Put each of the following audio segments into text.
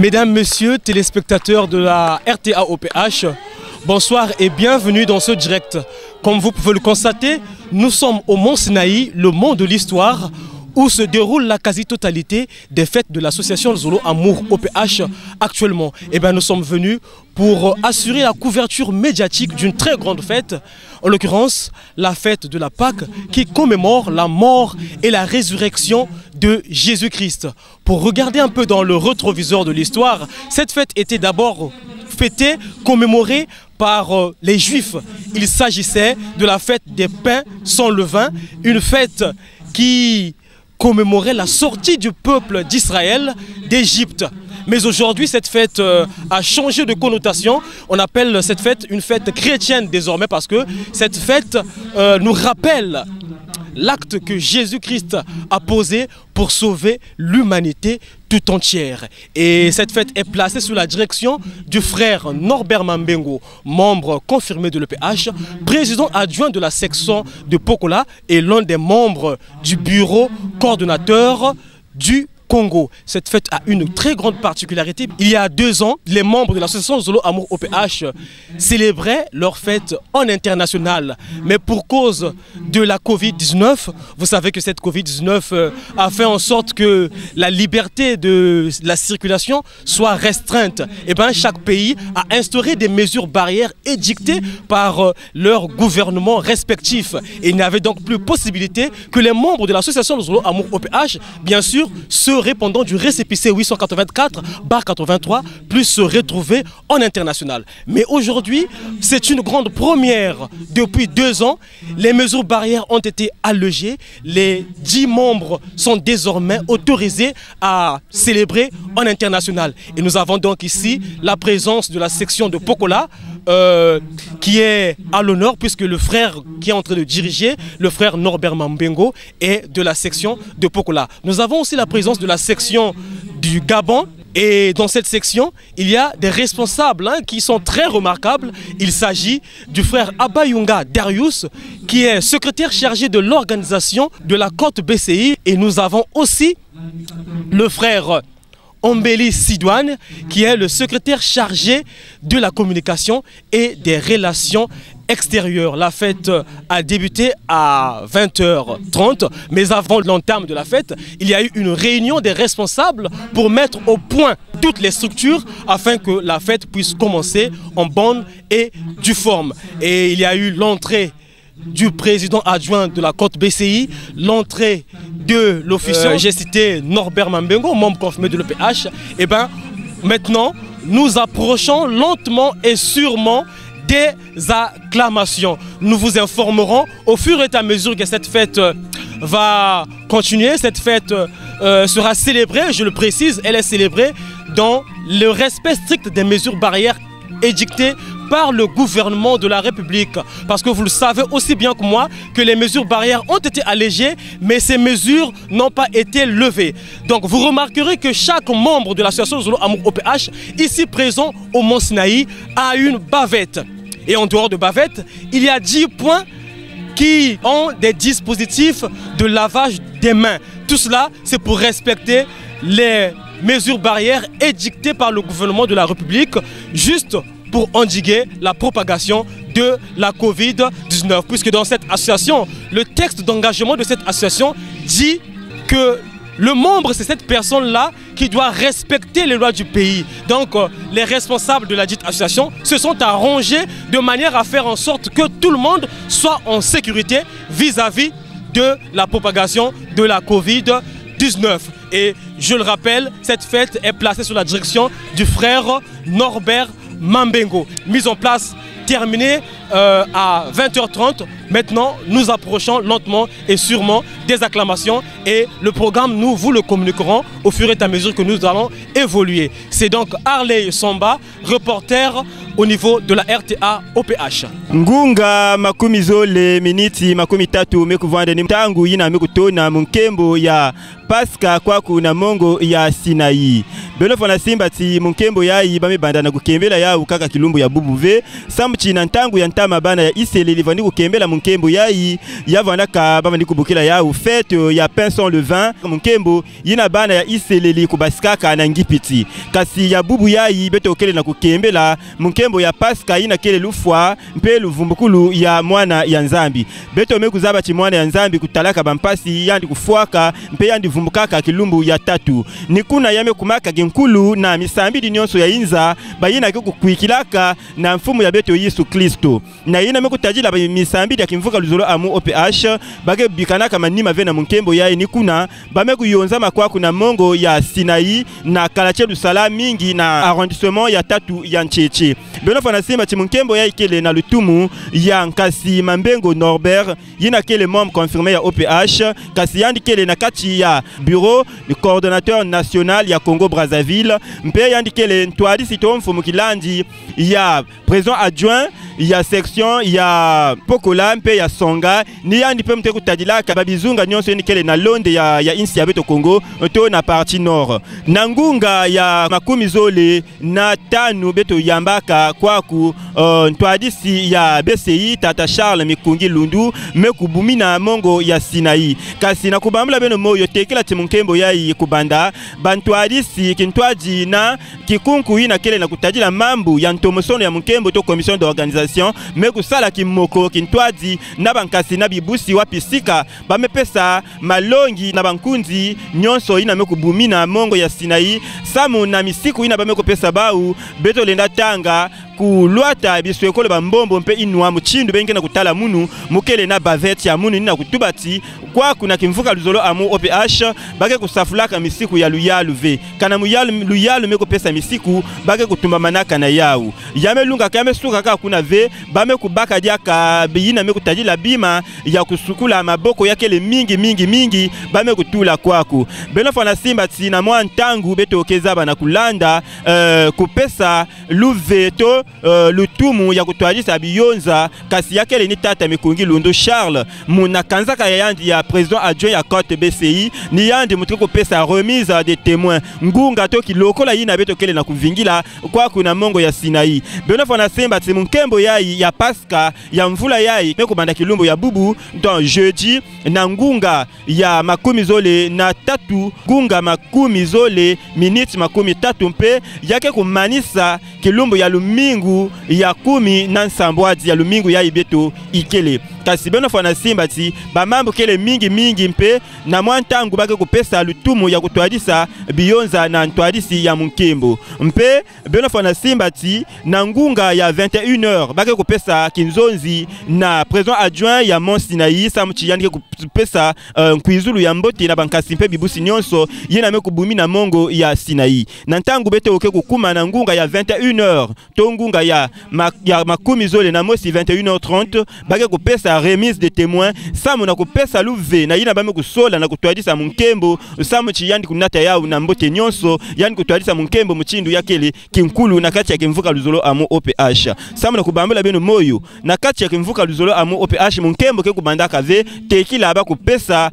Mesdames, Messieurs, téléspectateurs de la RTA OPH, bonsoir et bienvenue dans ce direct. Comme vous pouvez le constater, nous sommes au Mont Sinaï, le mont de l'histoire, où se déroule la quasi-totalité des fêtes de l'association Zolo Amour OPH actuellement. Et bien, nous sommes venus pour assurer la couverture médiatique d'une très grande fête, en l'occurrence la fête de la Pâque, qui commémore la mort et la résurrection de Jésus-Christ. Pour regarder un peu dans le rétroviseur de l'histoire, cette fête était d'abord fêtée, commémorée par les Juifs. Il s'agissait de la fête des pains sans levain, une fête qui commémorait la sortie du peuple d'Israël d'Égypte. Mais aujourd'hui, cette fête a changé de connotation. On appelle cette fête une fête chrétienne désormais parce que cette fête nous rappelle l'acte que Jésus-Christ a posé pour sauver l'humanité tout entière. Et cette fête est placée sous la direction du frère Norbert Mambengo, membre confirmé de l'EPH, président adjoint de la section de Pokola et l'un des membres du bureau coordonnateur du Congo. Cette fête a une très grande particularité. Il y a 2 ans, les membres de l'association Zolo Amour OPH célébraient leur fête en international. Mais pour cause de la Covid-19, vous savez que cette Covid-19 a fait en sorte que la liberté de la circulation soit restreinte. Et bien, chaque pays a instauré des mesures barrières édictées par leurs gouvernements respectifs. Et il n'y avait donc plus possibilité que les membres de l'association Zolo Amour OPH, bien sûr, se répondant du récépissé 884/83 plus se retrouver en international. Mais aujourd'hui, c'est une grande première. Depuis 2 ans, les mesures barrières ont été allégées. Les 10 membres sont désormais autorisés à célébrer en international. Et nous avons donc ici la présence de la section de Pokola qui est à l'honneur puisque le frère qui est en train de diriger, le frère Norbert Mambengo, est de la section de Pokola. Nous avons aussi la présence de la section du Gabon. Et dans cette section, il y a des responsables qui sont très remarquables. Il s'agit du frère Abayunga Darius, qui est secrétaire chargé de l'organisation de la côte BCI. Et nous avons aussi le frère Ombeli Sidouane, qui est le secrétaire chargé de la communication et des relations extérieures. La fête a débuté à 20h30, mais avant l'entame de la fête, il y a eu une réunion des responsables pour mettre au point toutes les structures afin que la fête puisse commencer en bonne et due forme. Et il y a eu l'entrée du président adjoint de la côte BCI, l'entrée de l'officier, j'ai cité Norbert Mambengo, membre confirmé de l'EPH. Et bien maintenant, nous approchons lentement et sûrement des acclamations. Nous vous informerons au fur et à mesure que cette fête va continuer. Cette fête sera célébrée, je le précise, elle est célébrée dans le respect strict des mesures barrières édictées par le gouvernement de la République. Parce que vous le savez aussi bien que moi que les mesures barrières ont été allégées, mais ces mesures n'ont pas été levées. Donc vous remarquerez que chaque membre de l'association Zolo Amour OPH, ici présent au Mont Sinaï, a une bavette. Et en dehors de bavette, il y a 10 points qui ont des dispositifs de lavage des mains. Tout cela, c'est pour respecter les mesures barrières édictées par le gouvernement de la République, juste pour endiguer la propagation de la Covid-19. Puisque dans cette association, le texte d'engagement de cette association dit que le membre, c'est cette personne-là qui doit respecter les lois du pays. Donc, les responsables de la dite association se sont arrangés de manière à faire en sorte que tout le monde soit en sécurité vis-à-vis de la propagation de la Covid-19. Et je le rappelle, cette fête est placée sous la direction du frère Norbert Mambengo. Mise en place, terminée à 20h30. Maintenant, nous approchons lentement et sûrement des acclamations et le programme, nous vous le communiquerons au fur et à mesure que nous allons évoluer. C'est donc Harley Somba, reporter au niveau de la RTA OPH. Ngunga makumizo le miniti makumi tatu mekuvanda ni tangu yina mekutona munkembo ya Pasika kwaku na mongo ya Sinayi. Belofo na simba ti munkembo ya ibame banda na kukembela ya ukaka kilumbu ya bubuve. Samuchi na ntangu ya batama bana ya iseleli vandi kukembela munkembo yayi yavanda ka bavandi kubukila ya fête ya pain sans levain munkembo yina bana ya iseleli kubasikaka na ngipiti kasi ya bubu yayi beto okele na kukembela munkembo ya Pasika yina kele lufwa mpe luvumbukulu ya mwana ya Nzambi beto mekuzaba chi mwana ya Nzambi kutalaka bampasi yandi kufuaka mpe yandi vumbukaka kilumbu ya tatu nikuna yame kumaka genkulu na misambidi nyonso ya inza bayina kukwikilaka na mfumu ya beto Yesu Kristo na yina mekutajila misambidi ya kimvuka luzolo amu OPH bage bikanaka manima vena munkembo yayi nikuna bamekuyonza makwaku na mongo ya Sinai na kalache lusala mingi na arrondissement ya tatu ya Ncheche beno fana sima chi munkembo yayi kele na lutumu ya Nkasi Mambengo Norbert yina kele membre confirmé ya OPH kasi yandi kele na kati ya bureau du coordonnateur national ya Congo Brazzaville mpe yandi kele ntwadi sitomfu mukilandi ya président adjoint ya section ya Pokola mpe ya Songa ni yandi pe mte kutadilaka babizunga nyonso yandi kele na londe ya insi ya beto Congo to na partie nord na ngunga ya makumi zole na tanu beto yambaka kwaku ntwadisi ya BCI Tata Charles Mikungi Lundu mekubumina mongo ya Sinai kasi na kubambula beno moyo tekela timunkembo yayi kubanda bantwadisi kintwaji na kikunku ina kele na kutajila mambu ya ntomosono ya munkembo to commission d'organisation mekusala kimoko kintwaji na bankasi na bibusi wapisika bamepesa malongi na bankunzi nyonso ina mekubumina mongo ya Sinai samu na misiku ina bamekopesa bau beto lenda tanga kulwata biso ekole bambombo mpe inwa muchindu benge na kutala munu mukele na baveti ya munu nina kutubati kwa kuna kimvuka luzolo amu OPH bage kusafulaka misiku ya luyalu ve kana luyalu meko pesa misiku bage kutumba manaka na yau yame lunga kame suka ka kuna ve bame kubaka diaka biyina meko tajila bima ya kusukula maboko yakele mingi bame kutula kwaku beno fana simba tina mwa ntangu beto okezaba na kulanda kupesa luveto lutumu ya kutwalisa biyonza kasi yakele ni Tata Mikungi Lundu Charles muna kanzaka ya yandi ya président adjoint ya Côte BCI ni yandi mutuko pesa remise des témoins ngunga to kilokola yina beto kele na kuvingila kwa kuna mongo ya Sinai beno fana semba timunkembo yayi ya Pasika ya mvula yayi meko banda kilumbu ya bubu dans jeudi na ngunga ya makumi zole na tatu ngunga makumi zole minutes makumi tatu mpe yake kumanisa kilumbu ya lumingu ya kumi na nsambwazi ya lumingu ya ibeto ikele kasi beno fana simba ti bamambo kele mingi mpe na mwantangu bake kupesa lutumu ya kutwadisa biyonza na ntwadisi ya munkembo mpe beno fana simba ti na ngunga ya 21h bake kupesa kinzonzi na président adjoint ya Mont Sinai samuchi yandi kupesa nkwizulu ya mbote na bankasi mpe bibusi nyonso yena mekubumi na mongo ya Sinai na ntangu bete oke kukuma na ngunga ya 21h to ngunga ya makumi zole na mosi 21h30 bake kupesa remise de témoins samu na kupesa luve na yina bame kusola na kutwadisa munkembo samu chi yandi kunata yao na mbote nyonso yandi kutwadisa munkembo muchindu yakele kinkulu na kati ya kimvuka luzolo amu OPH samu na kubambela beno moyo na kati ya kimvuka luzolo amu OPH munkembo ke kubandaka ve tekila aba kupesa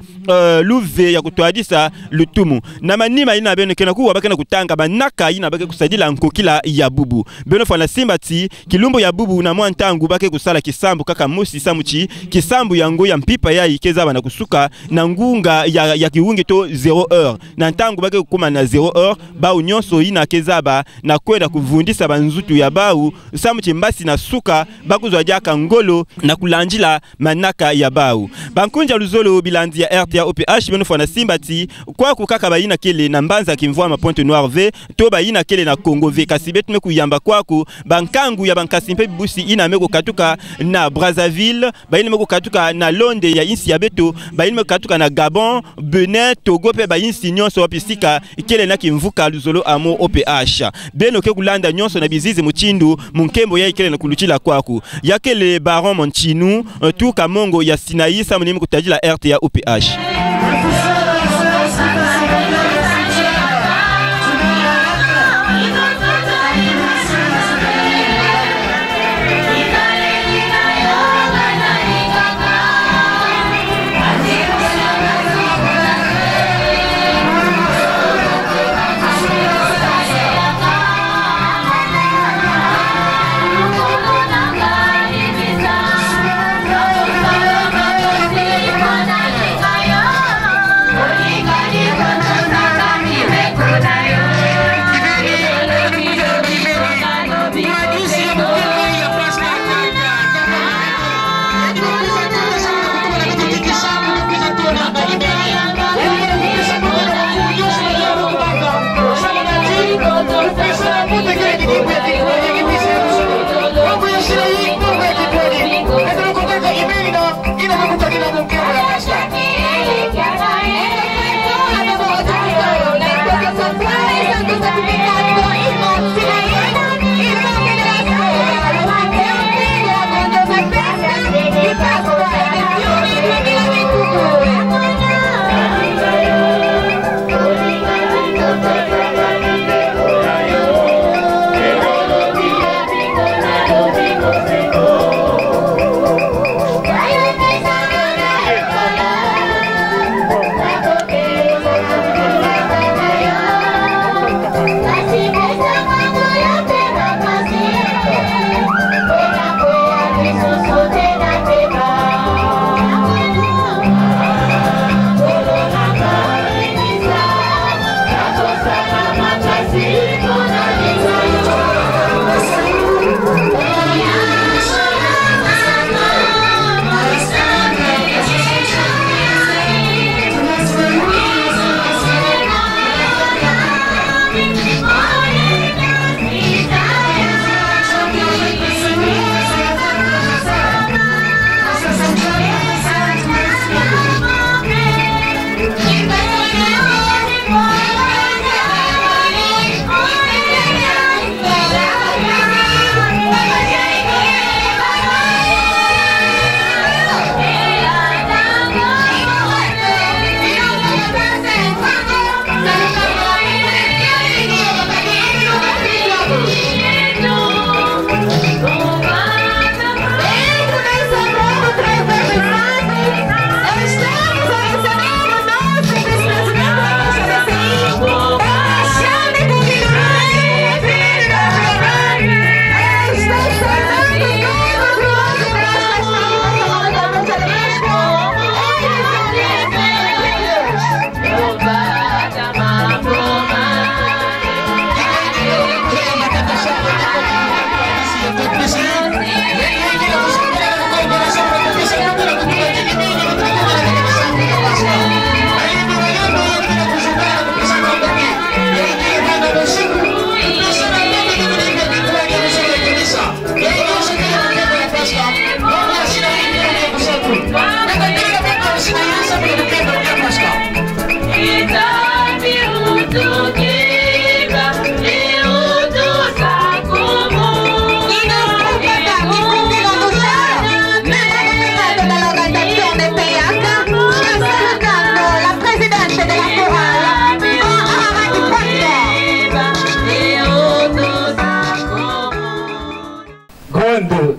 luve ya kutwadisa lutumu na manima yina beno kena kuwa bakena kutanga banaka yina bake kusadila nkokila ya bubu beno fana simba ti kilumbu ya bubu na mwantangu bake kusala kisambu kaka musi samuchi kisambu yango ya mpipa ya ikezaba na kusuka na ngunga ya kiwungi to 0h na ntangu bake kukuma na 0h bau nyonso ina kezaba na kwenda kuvundisa banzutu ya bau samuchi mbasi na suka bakuzwa jaka ngolo na kulanjila manaka ya bau bankunja luzolo bilandi ya RTA OPH beno fana simbati kwa kukaka bayina kele na mbanza kimvwa ma Pointe Noire V to bayina kele na Congo V kasi betu meku yamba kwaku bankangu ya bankasimpe bibusi ina meko katuka na Brazzaville bayina meko katuka na Londe ya insi ya beto bayina meko katuka na Gabon Benin Togo pe bayinsi nyonso wapisika kele na kimvuka luzolo amo OPH beno ke kulanda nyonso na bizizi muchindu munkembo ya kele na kuluchila kwaku yakele Baron Monchinu tuka mongo ya Sinai sa munimi kutajila RTA OPH.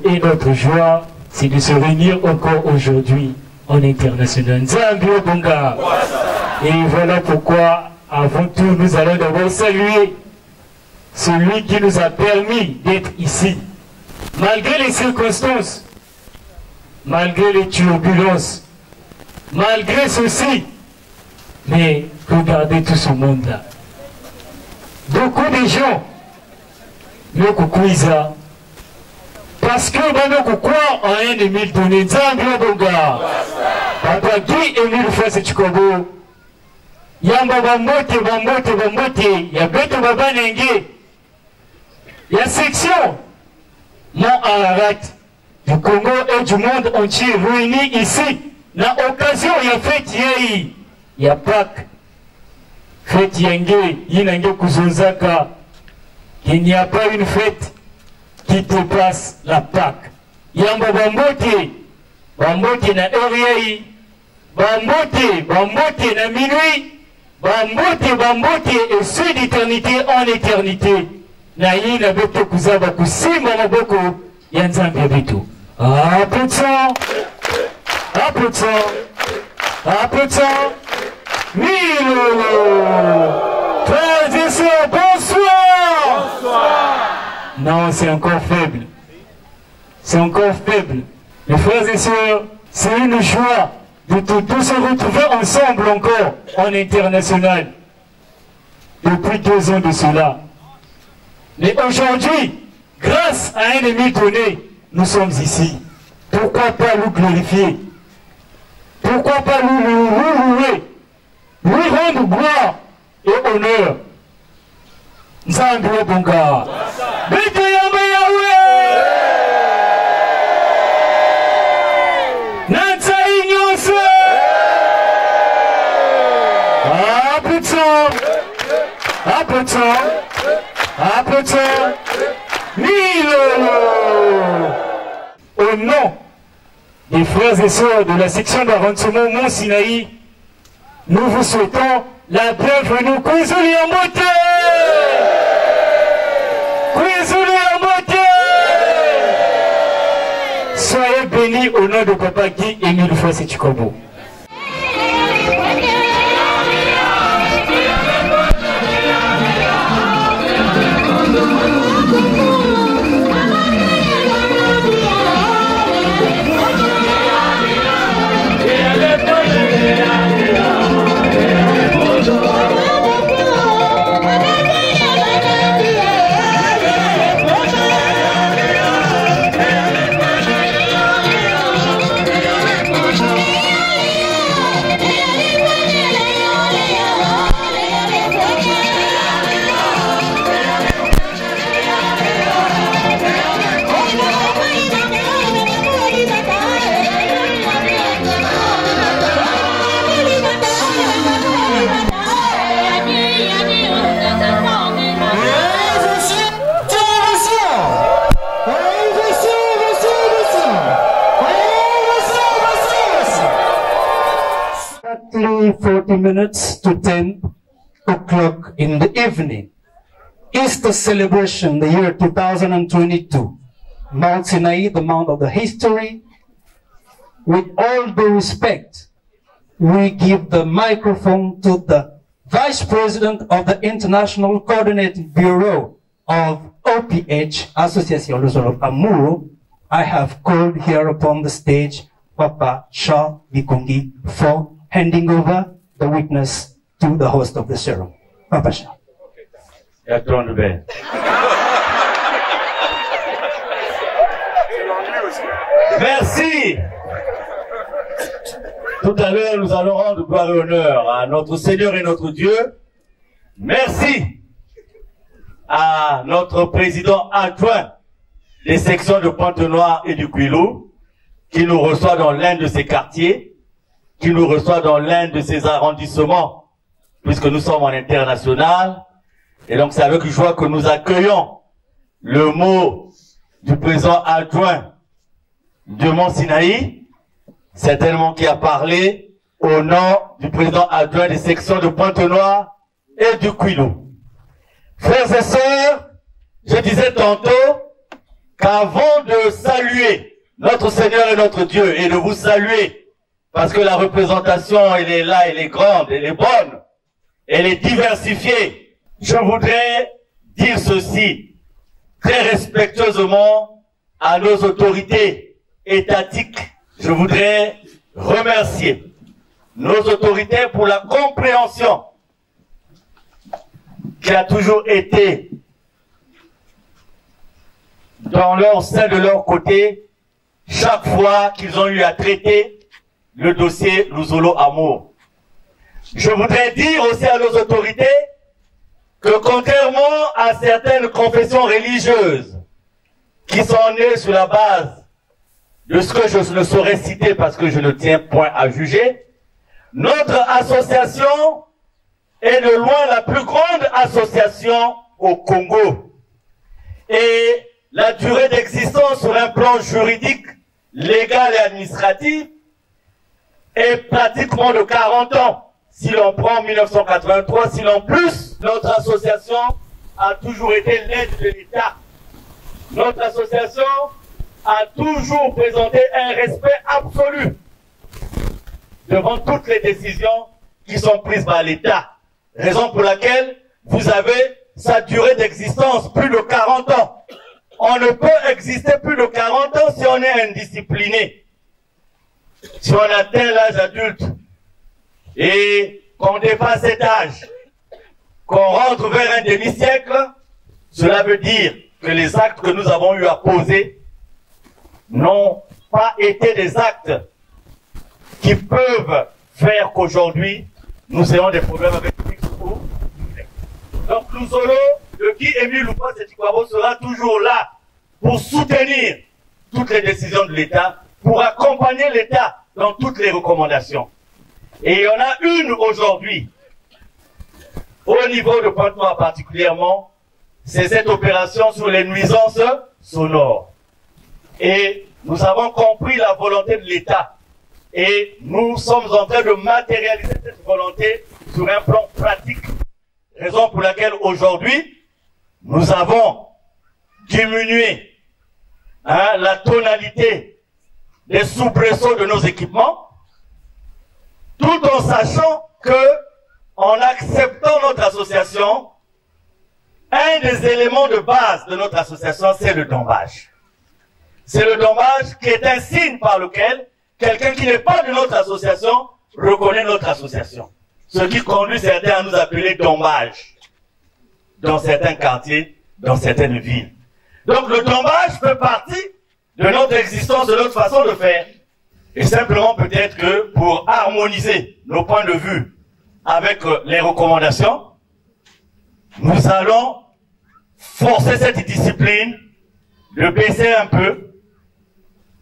Et notre joie, c'est de se réunir encore aujourd'hui en international. Nzambio Bonga. Et voilà pourquoi, avant tout, nous allons d'abord saluer celui qui nous a permis d'être ici. Malgré les circonstances, malgré les turbulences, malgré ceci, mais regardez tout ce monde-là. Beaucoup de gens, le Kukuiza, parce que nous croyons en un ennemi donné, Nzambio Bonga. Papa Guy Emile Fosse Chikobo, Yamba Bambote, Bambote, Bambote, Yabeto Babanenge, la section Mont Ararat du Congo et du monde entier réunis ici, dans l'occasion, il y a fête Yei, il y a Pâques, fête Yenge, Yinange Kuzunzaka, il n'y a pas une fête qui dépasse la Pâques. Yamba Bambote, Bambote na Oriei, Bambote, Bambote na minuit, Bambote, Bambote et ceux d'éternité en éternité. Naï na beto kuzaba kusimba maboko ya Nzambe beto. Applaudissons, applaudissons, applaudissons. Mille. Frères et sœurs, bonsoir. Bonsoir. Non, c'est encore faible. C'est encore faible. Mes frères et sœurs, c'est une joie de tous se retrouver ensemble encore en international. Depuis 2 ans de cela. Mais aujourd'hui, grâce à un ennemi donné, nous sommes ici. Pourquoi pas nous glorifier? Pourquoi pas nous louer? Lui rendre gloire et honneur. Nzambio Bonga. Bito Yamba Yahweh. Nansa Ignose. Applaudissons. Applaudissons. Applaudissons. Mille. Au nom des frères et sœurs de la section d'arrondissement Mont Sinaï, nous vous souhaitons la bienvenue. Kwizuli Yambote. Kwizuli Yambote. Soyez bénis au nom de Papa Guy Emile Fosse Chikobo. 40 minutes to 10 o'clock in the evening. Easter celebration, the year 2022. Mount Sinai, the Mount of the History. With all due respect, we give the microphone to the Vice President of the International Coordinating Bureau of OPH, Association Luzolo Amuro. I have called here upon the stage Papa Charles Bikongi for handing over the witness to the host of the ceremony. Papa Charles. Merci. Tout à l'heure, nous allons rendre gloire et honneur à notre Seigneur et notre Dieu. Merci à notre président adjoint des sections de Pointe-Noire et du Kouilou, qui nous reçoit dans l'un de ses quartiers, qui nous reçoit dans l'un de ses arrondissements, puisque nous sommes en international. Et donc c'est avec joie que nous accueillons le mot du président adjoint de Mont Sinaï, certainement qui a parlé au nom du président adjoint des sections de Pointe-Noire et du Kouilou. Frères et sœurs, je disais tantôt qu'avant de saluer notre Seigneur et notre Dieu et de vous saluer, parce que la représentation, elle est là, elle est grande, elle est bonne, elle est diversifiée, je voudrais dire ceci très respectueusement à nos autorités étatiques. Je voudrais remercier nos autorités pour la compréhension qui a toujours été dans leur sein de leur côté chaque fois qu'ils ont eu à traiter le dossier Luzolo Amour. Je voudrais dire aussi à nos autorités que contrairement à certaines confessions religieuses qui sont nées sur la base de ce que je ne saurais citer parce que je ne tiens point à juger, notre association est de loin la plus grande association au Congo. Et la durée d'existence sur un plan juridique, légal et administratif est pratiquement de 40 ans. Si l'on prend 1983, si l'on plus, notre association a toujours été l'aide de l'État. Notre association a toujours présenté un respect absolu devant toutes les décisions qui sont prises par l'État. Raison pour laquelle vous avez sa durée d'existence, plus de 40 ans. On ne peut exister plus de 40 ans si on est indiscipliné. Si on atteint l'âge adulte et qu'on dépasse cet âge, qu'on rentre vers un demi-siècle, cela veut dire que les actes que nous avons eu à poser n'ont pas été des actes qui peuvent faire qu'aujourd'hui, nous ayons des problèmes avec le Mexico. Donc Luzolo, le Guy Émile Loupa Setikwabo sera toujours là pour soutenir toutes les décisions de l'État, pour accompagner l'État dans toutes les recommandations. Et il y en a une aujourd'hui, au niveau de Pointe-Noire particulièrement, c'est cette opération sur les nuisances sonores. Et nous avons compris la volonté de l'État. Et nous sommes en train de matérialiser cette volonté sur un plan pratique. Raison pour laquelle aujourd'hui, nous avons diminué la tonalité des soubresauts de nos équipements, tout en sachant que, en acceptant notre association, un des éléments de base de notre association, c'est le dommage. C'est le dommage qui est un signe par lequel quelqu'un qui n'est pas de notre association reconnaît notre association. Ce qui conduit certains à nous appeler dommage dans certains quartiers, dans certaines villes. Donc le dommage fait partie de notre existence, de notre façon de faire. Et simplement peut-être que pour harmoniser nos points de vue avec les recommandations, nous allons forcer cette discipline, de baisser un peu,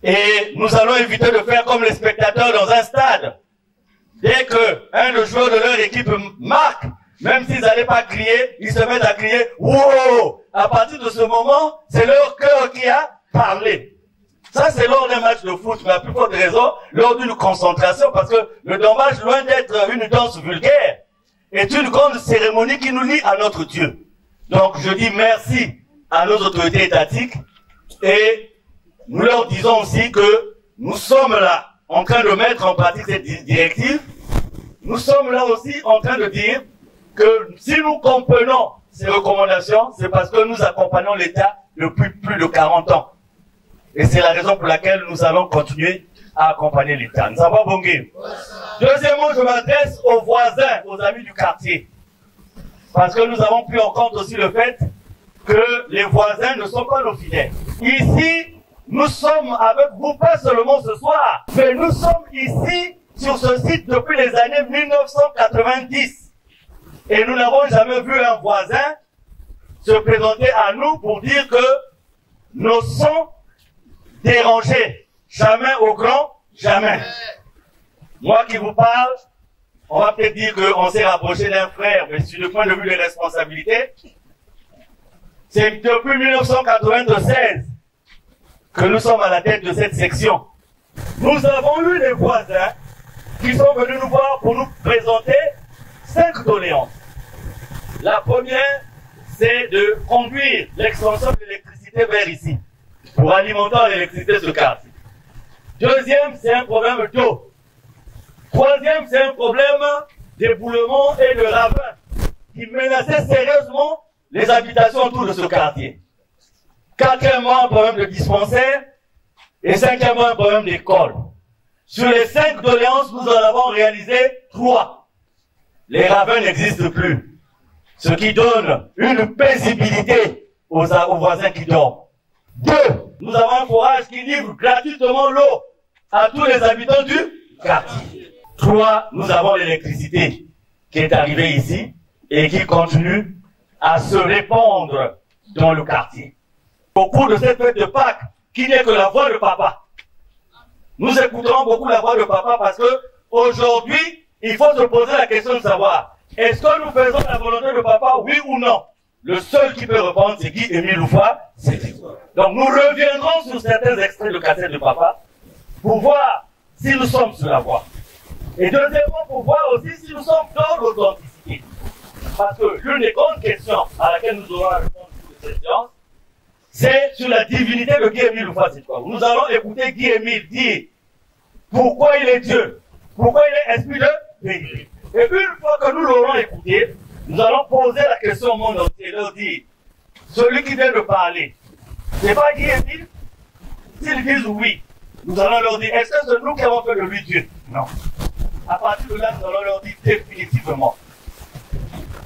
et nous allons éviter de faire comme les spectateurs dans un stade. Dès que un des joueurs de leur équipe marque, même s'ils n'allaient pas crier, ils se mettent à crier « Wow !» À partir de ce moment, c'est leur cœur qui a parlé. Ça, c'est lors d'un match de foot, mais à plus forte raison, lors d'une concentration, parce que le dommage, loin d'être une danse vulgaire, est une grande cérémonie qui nous lie à notre Dieu. Donc, je dis merci à nos autorités étatiques et nous leur disons aussi que nous sommes là en train de mettre en pratique cette directive. Nous sommes là aussi en train de dire que si nous comprenons ces recommandations, c'est parce que nous accompagnons l'État depuis plus de 40 ans. Et c'est la raison pour laquelle nous allons continuer à accompagner l'État. Nous avons bongué. Deuxièmement, je m'adresse aux voisins, aux amis du quartier. Parce que nous avons pris en compte aussi le fait que les voisins ne sont pas nos fidèles. Ici, nous sommes avec vous, pas seulement ce soir, mais nous sommes ici sur ce site depuis les années 1990. Et nous n'avons jamais vu un voisin se présenter à nous pour dire que nos sons dérangés. Jamais au grand, jamais. Moi qui vous parle, on va peut-être dire qu'on s'est rapproché d'un frère, mais sur le point de vue des responsabilités, c'est depuis 1996 que nous sommes à la tête de cette section. Nous avons eu des voisins qui sont venus nous voir pour nous présenter 5 doléances. La première, c'est de conduire l'extension de l'électricité vers ici, pour alimenter l'électricité ce quartier. Deuxième, c'est un problème d'eau. Troisième, c'est un problème d'éboulement et de ravin qui menaçait sérieusement les habitations autour de ce quartier. Quatrièmement, un problème de dispensaire. Et cinquièmement, un problème d'école. Sur les 5 doléances, nous en avons réalisé 3. Les ravins n'existent plus. Ce qui donne une paisibilité aux voisins qui dorment. 2. Nous avons un forage qui livre gratuitement l'eau à tous les habitants du quartier. 3. Nous avons l'électricité qui est arrivée ici et qui continue à se répandre dans le quartier. Au cours de cette fête de Pâques, qui n'est que la voix de papa. Nous écouterons beaucoup la voix de papa parce que aujourd'hui, il faut se poser la question de savoir, est-ce que nous faisons la volonté de papa, oui ou non? Le seul qui peut répondre, c'est Guy-Émile Loufa, c'est Dieu. Donc nous reviendrons sur certains extraits de cassette de papa pour voir si nous sommes sur la voie. Et deuxièmement, pour voir aussi si nous sommes dans l'authenticité. Parce que l'une des grandes questions à laquelle nous aurons à répondre sur cette séance, c'est sur la divinité de Guy-Émile Loufa. Nous allons écouter Guy-Émile dire pourquoi il est Dieu, pourquoi il est esprit de vérité. Et une fois que nous l'aurons écouté, nous allons poser la question au monde entier, leur dire, celui qui vient de parler, c'est pas Guy-Émile? S'ils disent oui, nous allons leur dire, est-ce que c'est nous qui avons fait de lui Dieu? Non. À partir de là, nous allons leur dire définitivement.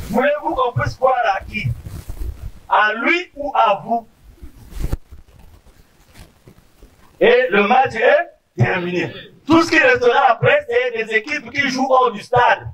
Voulez-vous qu'on puisse croire à qui? À lui ou à vous? Et le match est terminé. Tout ce qui restera après, c'est des équipes qui jouent hors du stade.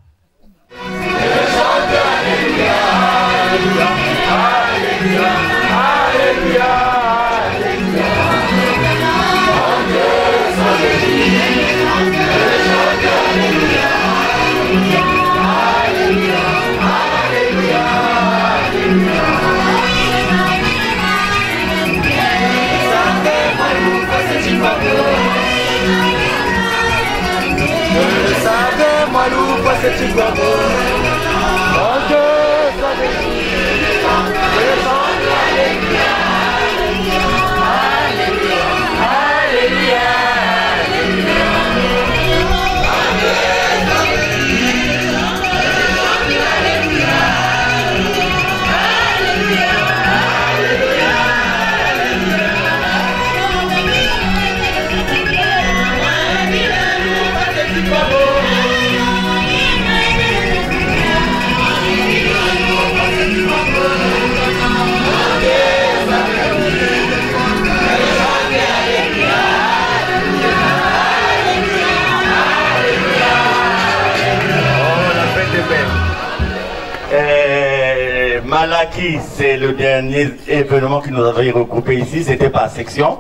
Malaki, c'est le dernier événement que nous avons regroupé ici, c'était par section.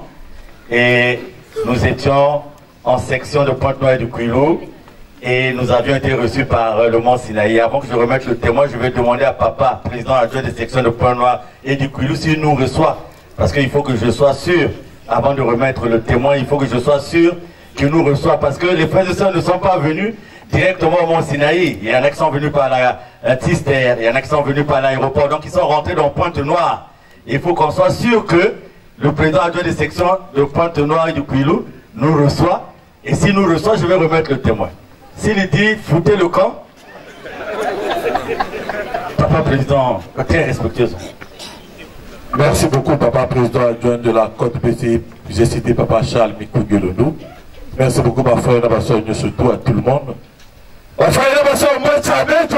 Et nous étions en section de Pointe-Noire du Kouilou et nous avions été reçus par le Mont Sinaï. Avant que je remette le témoin, je vais demander à papa, président adjoint des sections de Pointe-Noire et du Kouilou, s'il nous reçoit. Parce qu'il faut que je sois sûr avant de remettre le témoin, il faut que je sois sûr qu'il nous reçoit, parce que les frères et sœurs ne sont pas venus directement au Mont Sinaï. Il y en a qui sont venus par la Tister, il y en a qui sont venus par l'aéroport, donc ils sont rentrés dans Pointe-Noire. Il faut qu'on soit sûr que le président adjoint des sections de Pointe-Noire et du Kouilou nous reçoit, et s'il nous reçoit, je vais remettre le témoin. S'il dit foutez le camp, Papa Président, très respectueusement. Merci beaucoup, Papa Président adjoint de la Côte BCI. J'ai cité Papa Charles Mikou-Guelonou. Merci beaucoup, ma frère et ma soeur, surtout à tout le monde. Ma frère et ma soeur, moi, ça m'aide.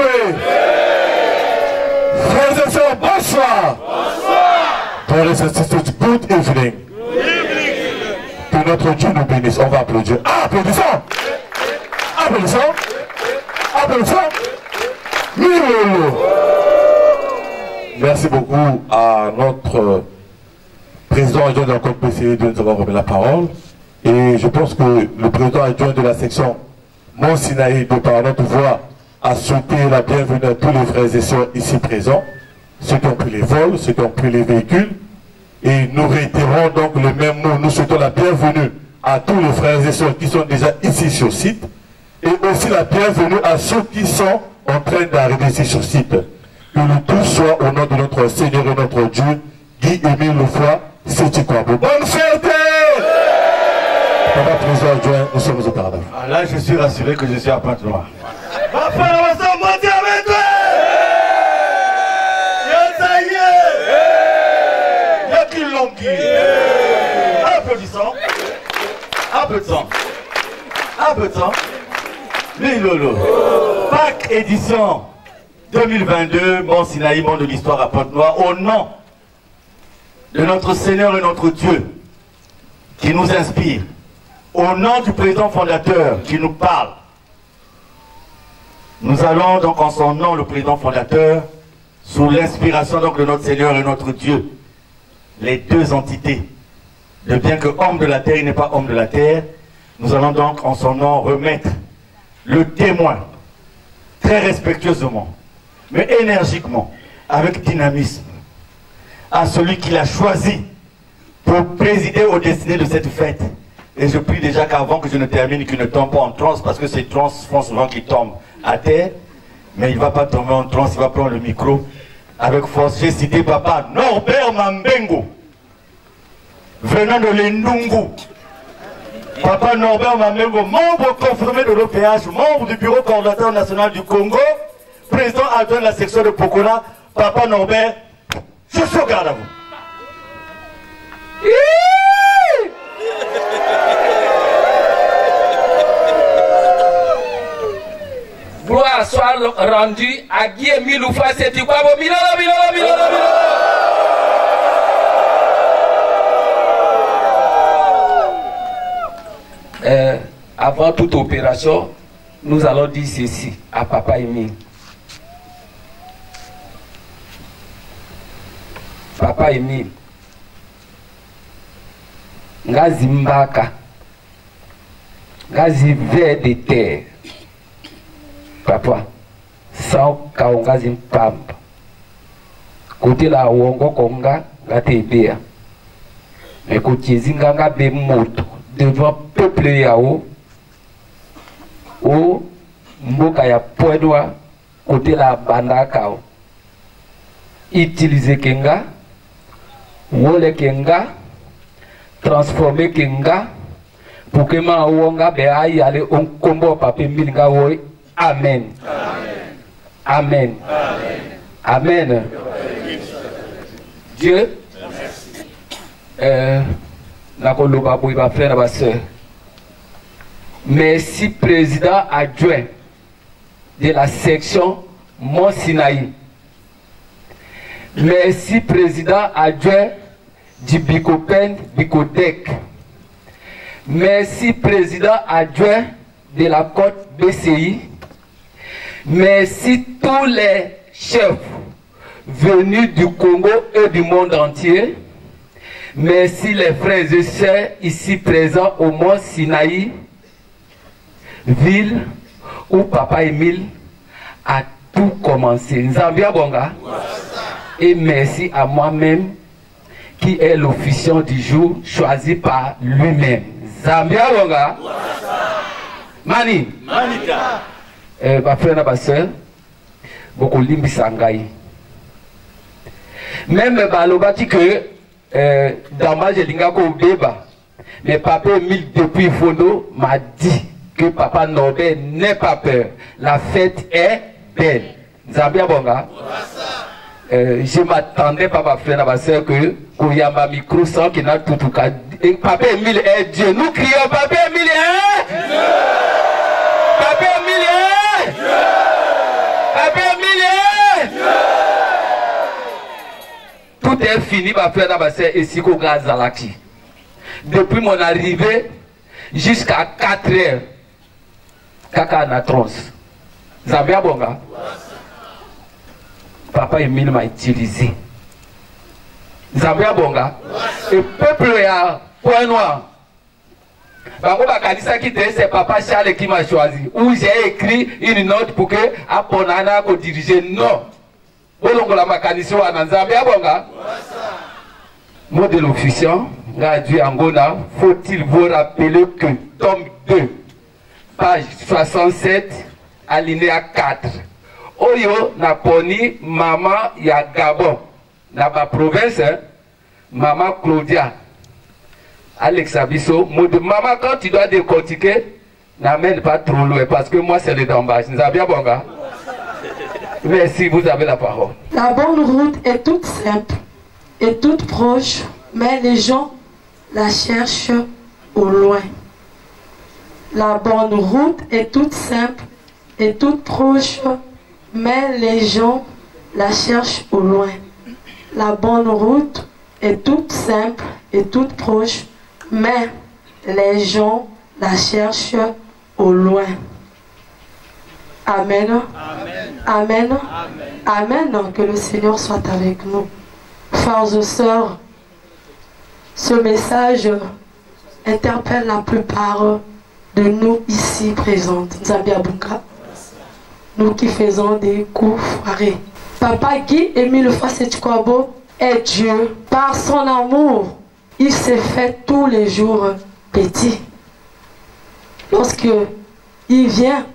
Frères et sœurs, bonsoir. Bonsoir. Brothers and sisters, good evening. Que notre Dieu nous bénisse. On va applaudir. Ah, applaudissons. Applaudissons. Applaudissons. Merci beaucoup à notre président adjoint de la Côte BCI de nous avoir remis la parole. Et je pense que le président adjoint de la section Mont Sinaï, de par notre voix, a souhaité la bienvenue à tous les frères et sœurs ici présents, ceux qui ont pris les vols, ceux qui ont pris les véhicules. Et nous réitérons donc le même mot. Nous souhaitons la bienvenue à tous les frères et sœurs qui sont déjà ici sur site. Et aussi la bienvenue à ceux qui sont en train d'arriver ici sur site. Que le tout soit au nom de notre Seigneur et notre Dieu, Guy-Émile Lefoy, c'est quoi. Bonne fête! Papa Président adjoint, nous sommes au Canada. Là, je suis rassuré que je suis à Pointe-Noire. Applaudissons. Applaudissons. Applaudissons. Lolo. Pâques édition 2022, Mont Sinaï, Mont de l'Histoire à Pointe-Noire, au nom de notre Seigneur et notre Dieu qui nous inspire, au nom du président fondateur qui nous parle. Nous allons donc en son nom, le président fondateur, sous l'inspiration donc de notre Seigneur et notre Dieu, les deux entités, de bien que homme de la terre, il n'est pas homme de la terre, nous allons donc en son nom remettre le témoin, très respectueusement, mais énergiquement, avec dynamisme, à celui qu'il a choisi pour présider aux destinées de cette fête. Et je prie déjà qu'avant que je ne termine, qu'il ne tombe pas en transe, parce que ces transes font souvent qu'il tombe à terre, mais il ne va pas tomber en transe, il va prendre le micro avec force. J'ai cité Papa Norbert Mambengo, venant de l'Endungu. Papa Norbert Mambengo, membre confirmé de l'OPH, membre du bureau coordinateur national du Congo, président adjoint de la section de Pokola. Papa Norbert, je suis au garde à vous. Gloire soit rendue à Guy-Émile Lefoy, c'est quoi? Avant toute opération, nous allons dire ceci à Papa Émile. Papa Émile, ngazi mbaka, ngazi ver de terre. Papa, sans kaongazi mpamba. Côté la wongo konga, gatebea. Mais côté zinganga be moto devant peuple yao. O mboka ya Poedwa, côté la banda kao. Utiliser kenga, wole kenga, transformer kenga, pour que ma wonga be aille aller on combo pape milinga woy. Amen. Amen. Amen. Amen. Dieu, merci président adjoint de la section Mont Sinaï. Merci président adjoint du Bicopen Bicodec. Merci président adjoint de la Côte BCI. Merci tous les chefs venus du Congo et du monde entier. Merci les frères et sœurs ici présents au Mont Sinaï, ville où Papa Émile a tout commencé. Nzambia Bonga. Et merci à moi-même qui est l'officiant du jour choisi par lui-même. Zambia Wonga. Mani. Manita. Ma frère et ma soeur, beaucoup limbi sangai. Même balobati que dans ma jelinga ko beba, mais papa Emile depuis Fondo m'a dit que papa Norbert n'est pas peur. La fête est belle. Zambia Bonga. Je m'attendais pas ma frère et ma soeur que Kouyamba micro sans qu'il n'a tout cas. Papa Emile est Dieu. Nous crions Papa Emile est Dieu. Papa Emile est Dieu. Papa Emile est Dieu. Tout est fini ma frère et ma soeur et Siko Gazalaki. Depuis mon arrivée jusqu'à 4 heures, Kaka Natrons. Zambia Bonga. Papa Emile m'a utilisé. Zambia Bonga. Et peuple à point noir. C'est Papa Charles qui m'a choisi. Où j'ai écrit une note pour que Aponana ko diriger. Non. Bolongola makanisi wa Zambia Bonga. Mot de l'officiant. Radio Angona. Faut-il vous rappeler que tome 2, page 67, alinéa 4. Oyo na poni mama ya Gabon. Na ba province, maman Claudia. Alex Abisso, maman, quand tu dois décortiquer, n'amène pas trop loin parce que moi c'est le d'embâche. Nzambia Bonga. Merci, vous avez la parole. La bonne route est toute simple et toute proche, mais les gens la cherchent au loin. La bonne route est toute simple et toute proche, mais les gens la cherchent au loin. La bonne route est toute simple et toute proche, mais les gens la cherchent au loin. Amen. Amen. Amen. Amen. Que le Seigneur soit avec nous. Frères et sœurs, ce message interpelle la plupart de nous ici présentes. Nzambia Bunga. Nous qui faisons des coups foirés. Papa Guy Emile Fasetchkwabo est Dieu. Par son amour, il s'est fait tous les jours petit. Lorsque il vient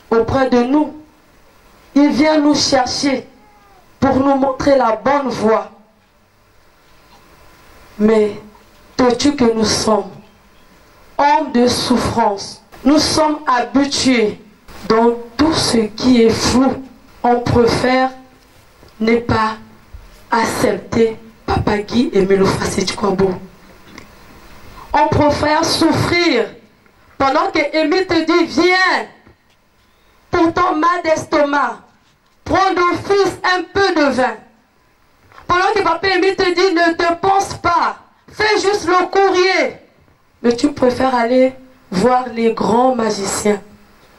auprès de nous, il vient nous chercher pour nous montrer la bonne voie. Mais têtus que nous sommes, hommes de souffrance, nous sommes habitués dans tout ce qui est flou. On préfère ne pas accepter Papa Guy et Melofa Setchkwabo. On préfère souffrir pendant que Émile te dit viens pour ton mal d'estomac, prends d'office un peu de vin. Pendant que Papa Émile te dit ne te pense pas, fais juste le courrier. Mais tu préfères aller voir les grands magiciens.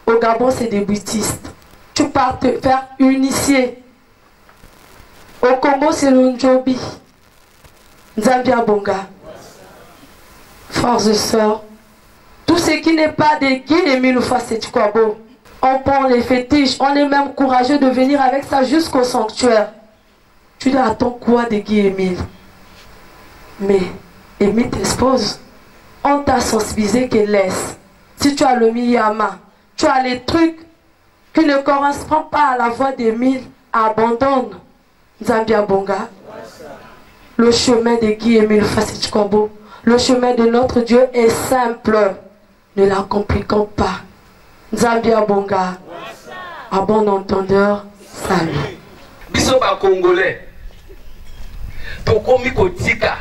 Au Gabon, c'est des bouddhistes. Tu pars te faire initier. Au Congo, c'est le Njobi. Nzambia Bonga. Frères et sœurs, tout ce qui n'est pas des Guy Emile Fasetchkwabo, on prend les fétiches, on est même courageux de venir avec ça jusqu'au sanctuaire. Tu attends quoi de Guy Emile? Mais Emile t'expose. On t'a sensibilisé que laisse. Si tu as le miyama, tu as les trucs qui ne correspondent pas à la voix d'Emile, abandonne. Nzambia Bonga. Le chemin de Guy Emile Fasetchkwabo, le chemin de notre Dieu est simple. Ne la compliquons pas. Nzambia Bonga. À bon entendeur, salut. Bisoba Congolais. Tokomi kotika.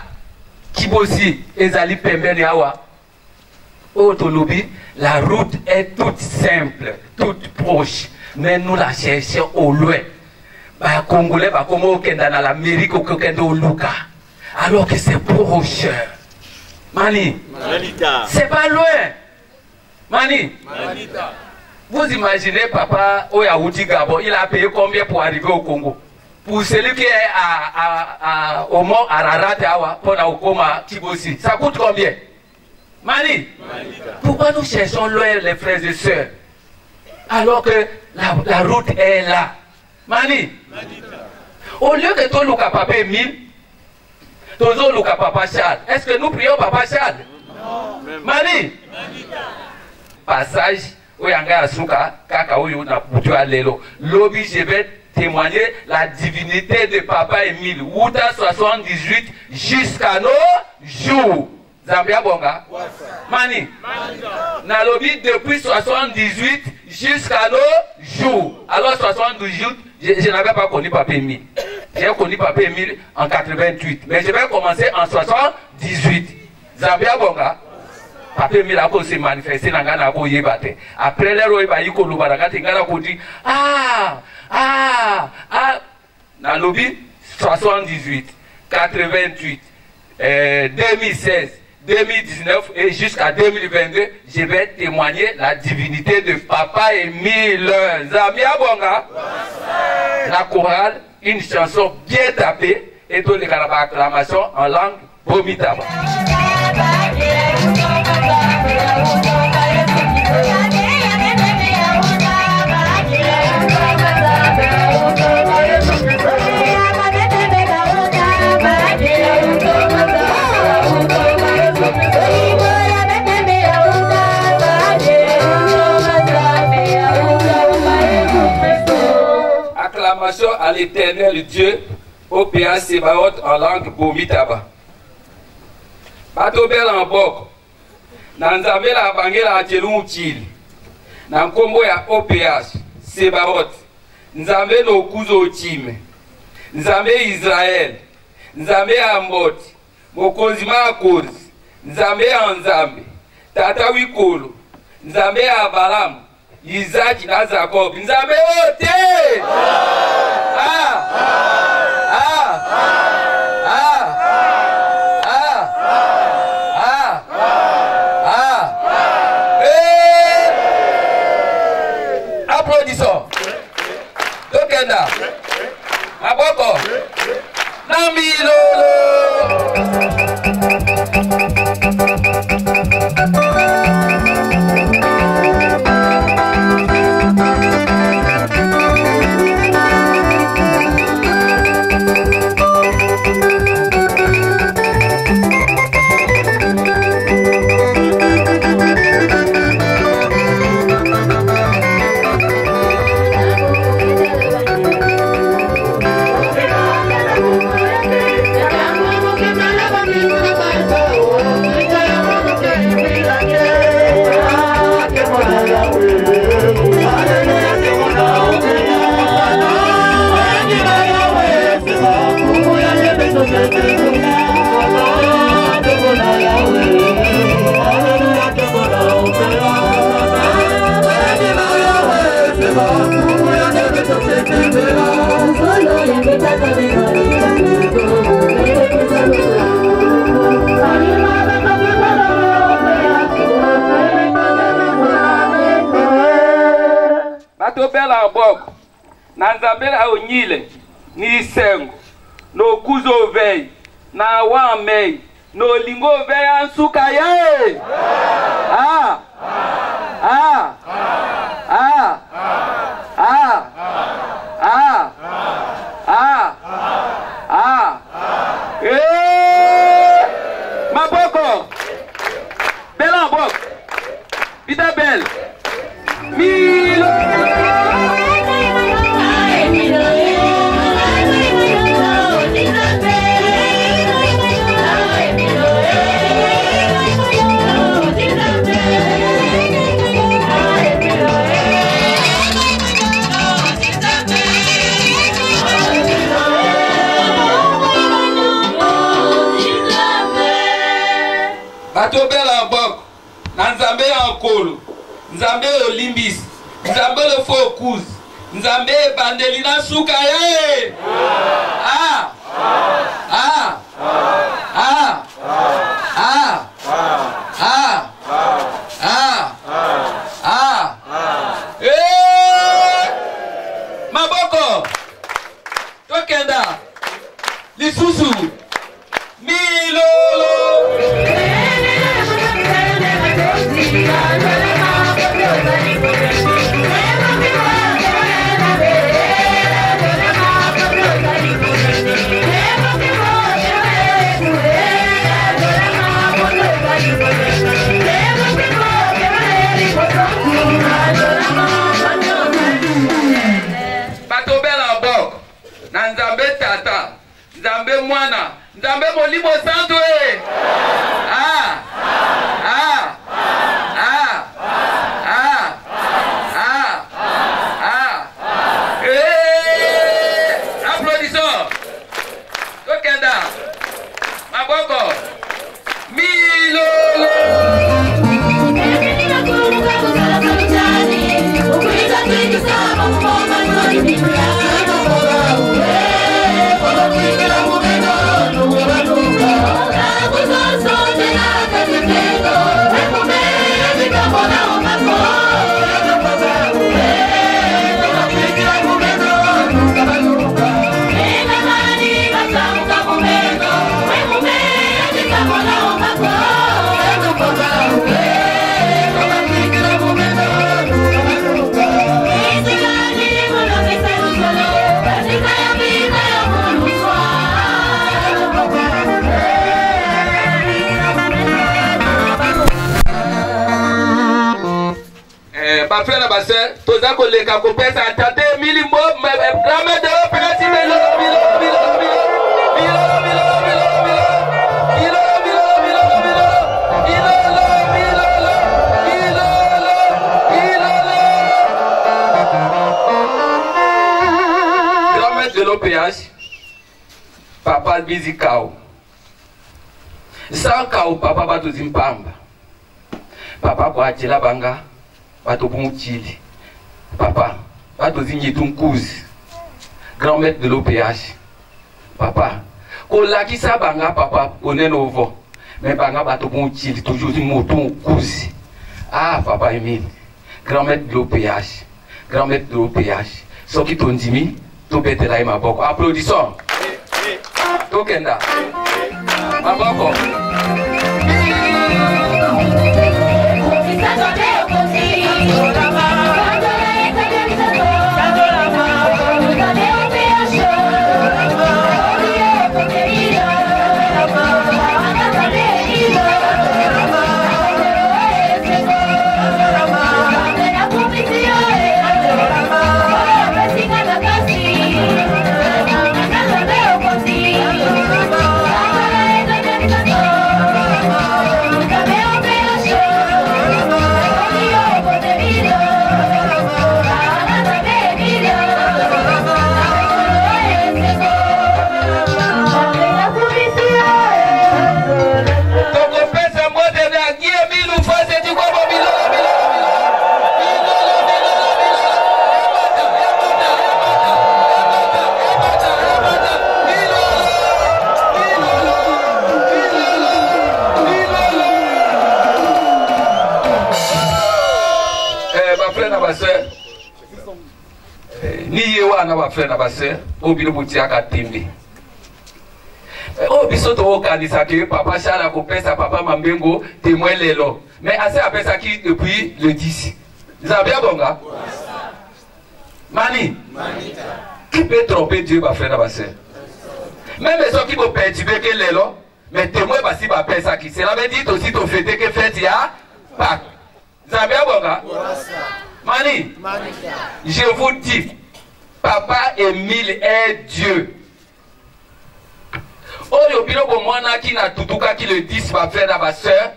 Kibosi ezali pembeni awa. Otolobi, la route est toute simple, toute proche, mais nous la cherchons au loin. Bah Congolais bah comment au Kenda dans l'Amérique au Kenda au Luka, alors que c'est proche. Mani, c'est pas loin. Mani, vous imaginez papa au Yaoudi Gabon, il a payé combien pour arriver au Congo? Pour celui qui est au mont Ararat pour Naokoma Kibosi, ça coûte combien? Mani, pourquoi nous cherchons loin les frères et sœurs alors que la route est là? Mani, au lieu que tout le papa Emile, Tozo Luka Papa Charles. Est-ce que nous prions Papa Charles? Non. Mani? Passage, Oyanga Asuka, Kaka Oyo na Putu Alelo. Lobby, je vais témoigner la divinité de Papa Émile. Outa 78 jusqu'à nos jours. Zambia Bonga? Mani? Na lobby depuis 78 jusqu'à nos jours. Alors 78, je n'avais pas connu Papa Émile. J'ai connu Papa Émile en 88. Mais je vais commencer en 78. Zambia Bonga? Papa Émile a s'est manifesté dans Ghana ko yebate. Après les rois ba yiko lubaraka tingala ko dit na lobby 78, 88, 2016, 2019 et jusqu'à 2022, je vais témoigner la divinité de Papa Émile. Zambia Bonga? La chorale, une chanson bien tapée et tous les acclamations en langue Bomitaba. Acclamation à l'éternel Dieu, au PA Sebaot en langue Bomitaba. Bato bel en bok, Nanzambe la bangela atelu uchili, Nankombo ya OPH, Sebaot, Nzambe no kuzo uchime, Nzambe Israel, Nzambe Amboti, Mokonzima Akozi, Nzambe Anzambe, Tata Wikolo, Nzambe Abalam, Isaac na Jacob, Nzambe ote! Applaudissons. Dokenda. Aboko. Namilolo. Bela Bok, Nanzabela Onyile, ni Sengo, no Kuzo Vei, na Wamei, no Lingo Vei Ansuka ye! Maboko, Bela Bok, Pita Bel, Milo. Bato Bela Bok, Nzambe Ankolo, Nzambe Olimbis, Nzambe le Focus, Nzambe Bandelina Sukaye. Maboko, Tokenda, Lisusu, Milolo. Nzambe mwana, Nzambe molimo santo eh. Ah. Ah. Ah. Ah. Ah. Ah. Applaudissons. Tokenda. Maboko. Milolo. Ma frère et ma soeur, tous les collègues qui comprennent, attendez, Milimbo, grand-mère de l'opération, Milo. Grand-mère de l'OPH, papa Bizi Kao. Sans Kao, papa va tout zimpamba. Papa kwa achila banga. Bato Boutili, papa, bato Zinyetunkuzi, grand-maître de l'OPH, papa, Kolaki sa banga, papa, on est nouveau, mais banga bato Boutili, toujours Zinyetunkuzi. Ah, papa Emile, grand-maître de l'OPH, grand-maître de l'OPH, ce qui t'ont dit, tout bête là, ma boko. Applaudissons. Tokenda, ma boko. Ma frère na basse obino butiaka timbi biso to kanisa que papa Charles kopesa papa Mambengo témoin lelo mais assez apesa qui depuis le 10 Zambia bonga Mani qui peut tromper Dieu ma frère na basse même ceux qui vont perturber que lelo mais témoin basi ba pesa qui cela veut dire aussi to fêter que fête ya Pâques Zambia bonga Mani je vous dis Papa Emile est Dieu. Oyo biloko mwana ki na tutuka ki le 10 ma frère na ma soeur.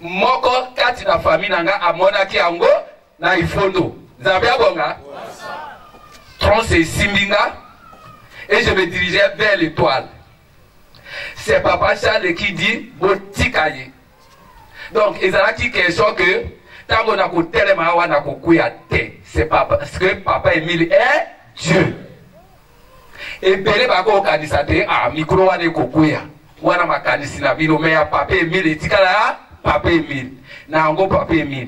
Moko kati na famille nanga amona ki ango na ifondo. Nzambe abonga. Tronse simbinga et je me dirigeais vers l'étoile. C'est papa Charles qui dit botikaye. Donc ezalaki question que tango na kotelema wana kokuya te. C'est parce que papa Emile est Dieu. Et belé bako kanisa te a micro wane kokuya. Wana makanisi na bino me ya papa Emile etikala papa Emile. Na ngo papa Emile.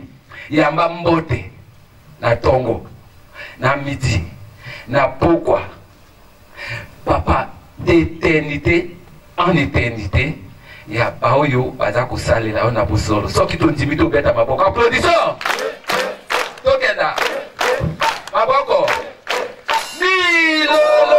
Yamba mbote na tongo na midi na pokwa. Papa d'éternité en éternité. Ya baoyo baza kosalela ona busolo. Soki tondimi to beta maboko. Applaudissons. Tokenda. Maboko. Milolo.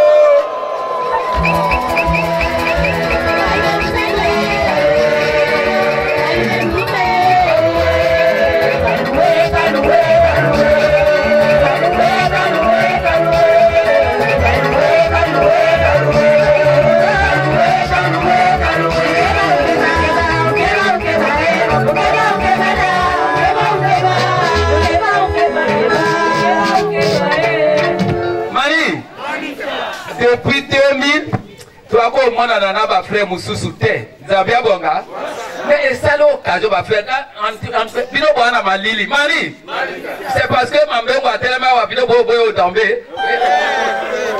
na ba frère mususu te. Nzambia bonga. Mais esalo kajo ba frère bino bwana malili. Mari. C'est parce que mambengo atelema wa bino boyo dambe.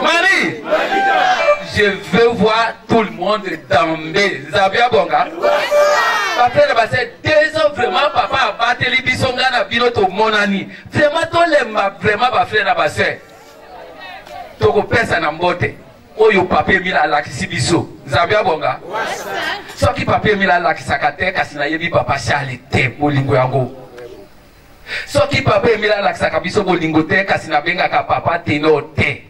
Mari. Je veux voir tout le monde dambe. Nzambia bonga. Ba frère ba c'est 2 ans vraiment papa bateli bisonga na bino to monani. Vraiment to lemba vraiment ba frère na ba sœur. Toko pesa na mbote. Oyo papier mila lakisi biso. Nzambia bonga. Soki papier mila lakisa kate kasi na yebi papa Charles te bolingo yango. Soki papier mila lakisa biso bolingo te kasi na benga ka papa teno te.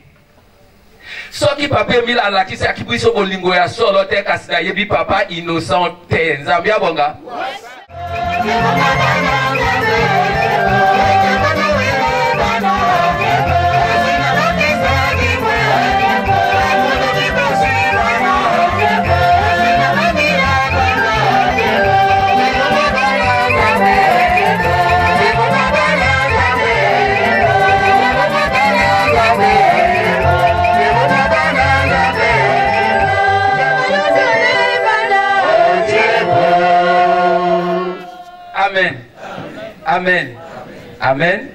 Soki papier mila lakisa biso bolingo ya solo te kasi na yebi papa innocent te. Nzambia bonga. Amen. Amen. Amen.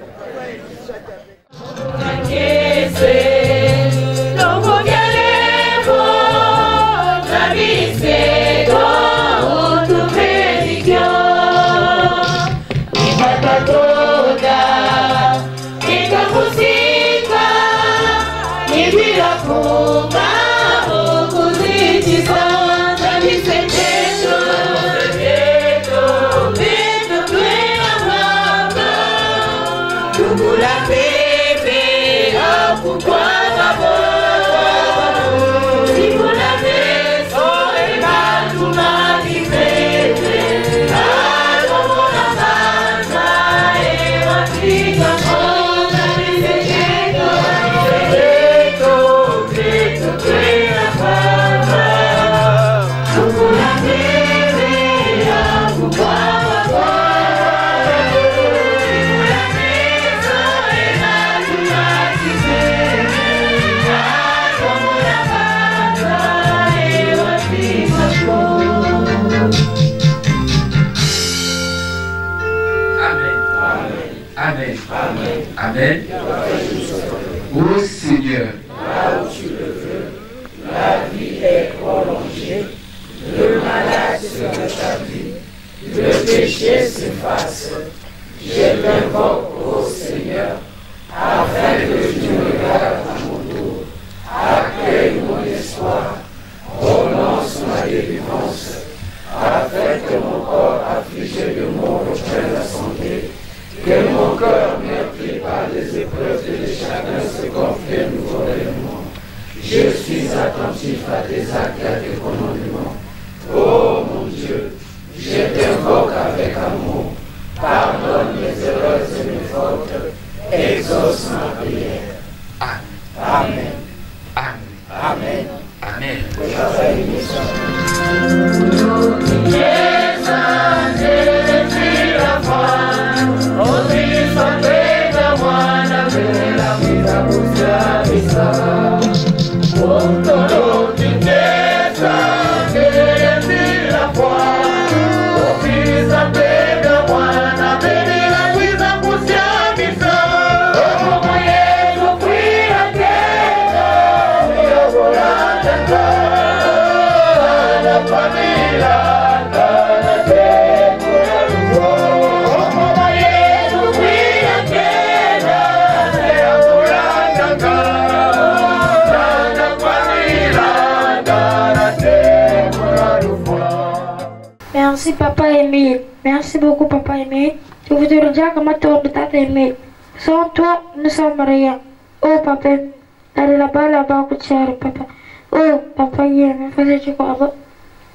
Amen. Ô Seigneur, là où tu le veux, la vie est prolongée, le malade se rétablit, le péché s'efface. Je t'invoque, ô Seigneur, afin que tu me gardes à mon tour. Accueille mon espoir, prononce ma délivrance, afin que mon corps affligé de mort reprenne la santé. Que mon cœur meurtri par les épreuves et les chagrins se gonfle nouveau-réellement. Je suis attentif à tes actes et à tes commandements. Oh mon Dieu, je t'invoque avec amour. Pardonne mes erreurs et mes fautes. Exauce ma prière. Amen. Amen. Amen. Merci Papa Émile. Merci beaucoup Papa Émile. Je vous dire comment tu as Tata Émile. Sans toi, nous sommes rien. Oh Papa, allez là-bas, Papa. Oh Papa Guillaume, faisais-tu quoi?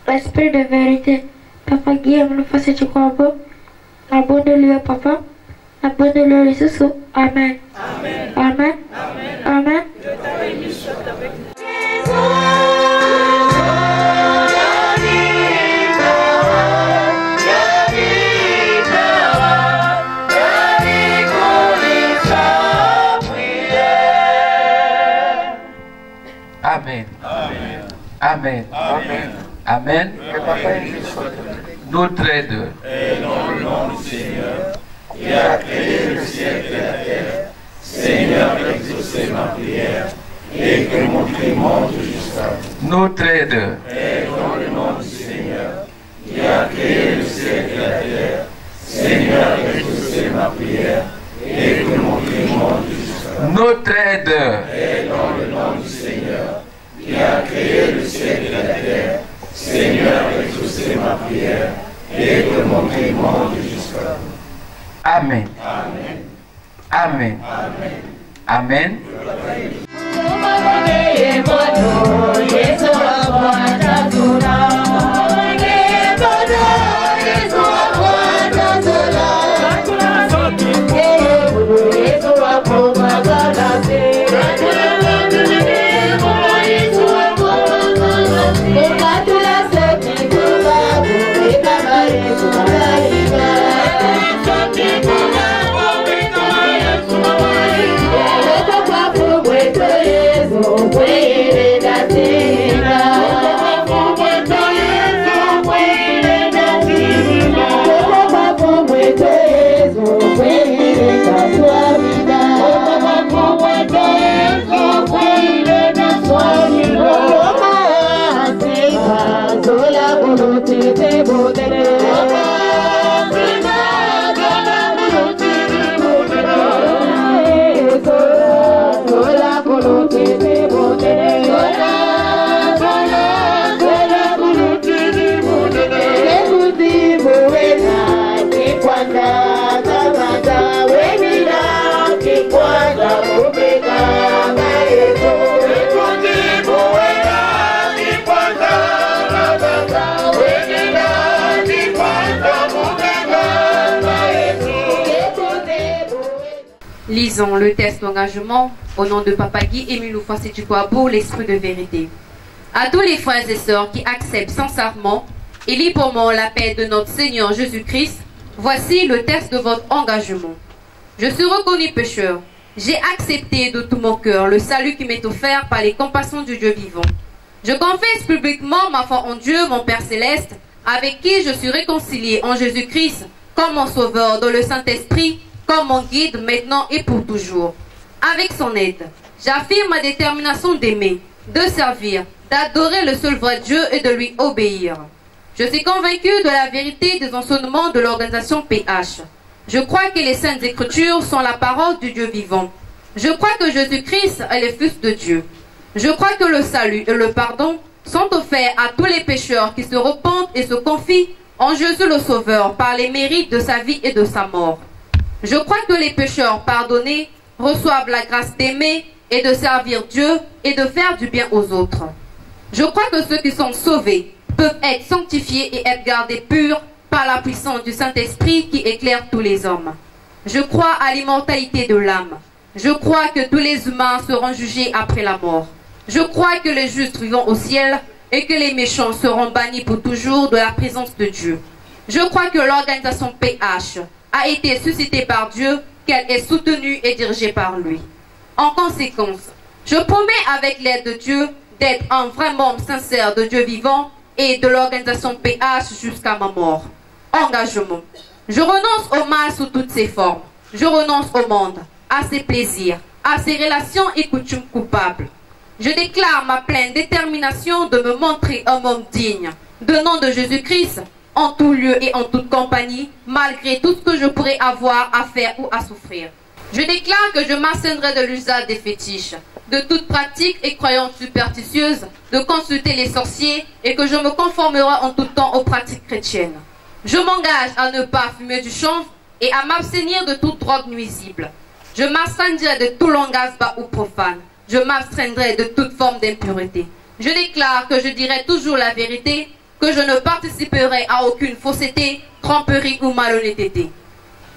L'esprit de vérité. Papa Guillaume, nous faisais-tu quoi? Abonnez-le Papa. Abonnez-le les sous. Amen. Amen. Amen. Amen. Amen. Amen. Amen. Amen. Amen. Notre aide est dans le nom du Seigneur, qui a créé le ciel et la terre. Seigneur, exaucez ma prière et que mon cri monte jusqu'à vous. Notre aide est dans le nom du Seigneur, qui a créé le ciel et la terre. Seigneur, exaucez ma prière et que mon cri monte jusqu'à vous. Notre aide est dans le nom du Seigneur, qui a créé le ciel et la terre. Seigneur, exaucez ma prière et que mon cri monte jusqu'à vous. Amen. Amen. Amen. Amen. Amen. Lisons le texte d'engagement au nom de Papa Guy Émile Oufouassi-Tukwabo, l'esprit de vérité. À tous les frères et sœurs qui acceptent sincèrement et librement la paix de notre Seigneur Jésus-Christ, voici le texte de votre engagement. Je suis reconnu pécheur. J'ai accepté de tout mon cœur le salut qui m'est offert par les compassions du Dieu vivant. Je confesse publiquement ma foi en Dieu, mon Père Céleste, avec qui je suis réconcilié en Jésus-Christ comme mon Sauveur dans le Saint-Esprit, comme mon guide maintenant et pour toujours. Avec son aide, j'affirme ma détermination d'aimer, de servir, d'adorer le seul vrai Dieu et de lui obéir. Je suis convaincu de la vérité des enseignements de l'organisation PH. Je crois que les Saintes Écritures sont la parole du Dieu vivant. Je crois que Jésus-Christ est le Fils de Dieu. Je crois que le salut et le pardon sont offerts à tous les pécheurs qui se repentent et se confient en Jésus le Sauveur par les mérites de sa vie et de sa mort. Je crois que les pécheurs pardonnés reçoivent la grâce d'aimer et de servir Dieu et de faire du bien aux autres. Je crois que ceux qui sont sauvés peuvent être sanctifiés et être gardés purs par la puissance du Saint-Esprit qui éclaire tous les hommes. Je crois à l'immortalité de l'âme. Je crois que tous les humains seront jugés après la mort. Je crois que les justes vivront au ciel et que les méchants seront bannis pour toujours de la présence de Dieu. Je crois que l'organisation PH a été suscitée par Dieu, qu'elle est soutenue et dirigée par lui. En conséquence, je promets avec l'aide de Dieu d'être un vrai membre sincère de Dieu vivant et de l'organisation PH jusqu'à ma mort. Engagement. Je renonce au mal sous toutes ses formes. Je renonce au monde, à ses plaisirs, à ses relations et coutumes coupables. Je déclare ma pleine détermination de me montrer un homme digne, de nom de Jésus-Christ, en tout lieu et en toute compagnie, malgré tout ce que je pourrais avoir à faire ou à souffrir. Je déclare que je m'abstiendrai de l'usage des fétiches, de toute pratique et croyance superstitieuse, de consulter les sorciers et que je me conformerai en tout temps aux pratiques chrétiennes. Je m'engage à ne pas fumer du chanvre et à m'abstenir de toute drogue nuisible. Je m'abstiendrai de tout langage bas ou profane. Je m'abstiendrai de toute forme d'impureté. Je déclare que je dirai toujours la vérité, que je ne participerai à aucune fausseté, tromperie ou malhonnêteté.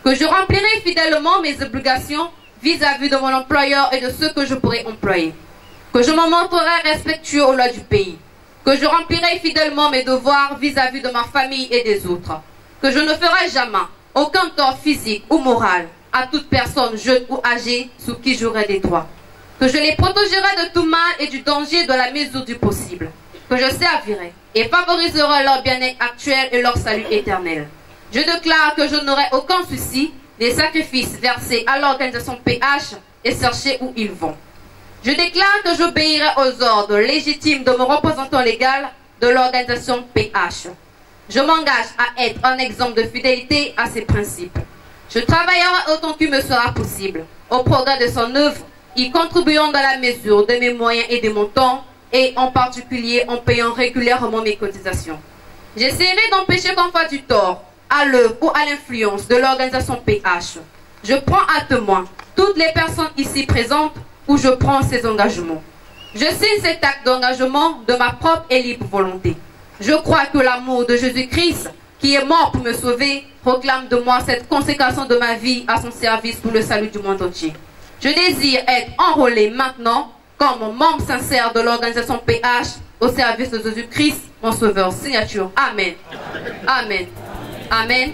Que je remplirai fidèlement mes obligations vis-à-vis de mon employeur et de ceux que je pourrai employer. Que je me montrerai respectueux aux lois du pays. Que je remplirai fidèlement mes devoirs vis-à-vis de ma famille et des autres. Que je ne ferai jamais aucun tort physique ou moral à toute personne jeune ou âgée sous qui j'aurai des droits. Que je les protégerai de tout mal et du danger de la mesure du possible. Que je servirai et favorisera leur bien-être actuel et leur salut éternel. Je déclare que je n'aurai aucun souci des sacrifices versés à l'organisation PH et chercher où ils vont. Je déclare que j'obéirai aux ordres légitimes de mon représentant légal de l'organisation PH. Je m'engage à être un exemple de fidélité à ses principes. Je travaillerai autant qu'il me sera possible au progrès de son œuvre, y contribuant dans la mesure de mes moyens et de mon temps, et en particulier en payant régulièrement mes cotisations. J'essaierai d'empêcher qu'on fasse du tort à l'œuvre ou à l'influence de l'organisation PH. Je prends à témoin toutes les personnes ici présentes où je prends ces engagements. Je signe cet acte d'engagement de ma propre et libre volonté. Je crois que l'amour de Jésus-Christ, qui est mort pour me sauver, proclame de moi cette consécration de ma vie à son service pour le salut du monde entier. Je désire être enrôlé maintenant comme membre sincère de l'organisation PH au service de Jésus-Christ, mon sauveur. Signature. Amen. Amen. Amen.